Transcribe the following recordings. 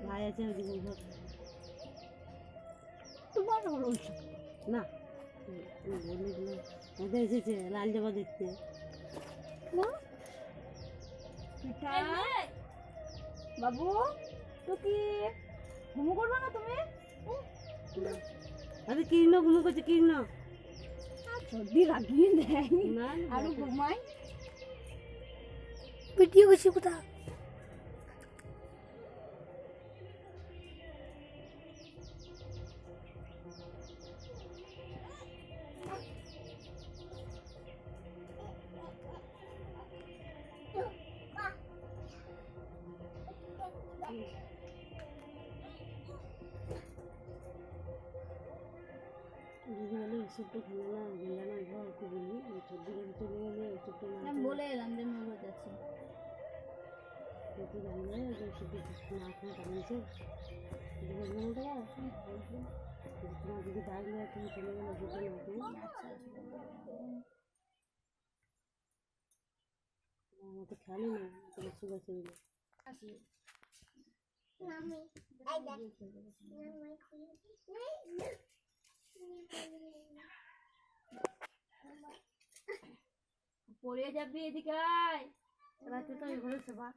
ভাই আছে তোমার না এসেছে লাল জামা দেখতে বাবু তো কি ঘুমো করবে না তুমি? আরে কীর্ণ ঘুমো করছে কীর্ণ সর্দি লাগিয়ে দেয় না আরো ঘুমাই ভিডিও করছি কোথা ওষুধটা খেলে না গেলে না ঘর একটু বলি সর্দি করে চলে গেলে ওষুধটা না বলে এলাম যে মেয়ে যাচ্ছে একটু জানলে যে ওষুধটা না খাওয়া কারণছে তোমার যদি ডাকলে তুমি চলে গেলে ওষুধটা না খেয়ে আমার তো খেয়ালই না তোমার ওষুধ আছে বলে পড়ে যাবি এদিকে আয় রাতে তো এগুলো সেবা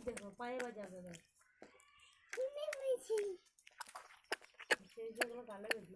দেখো পায়ে বাজাবে সেই যেগুলো গালে বেশি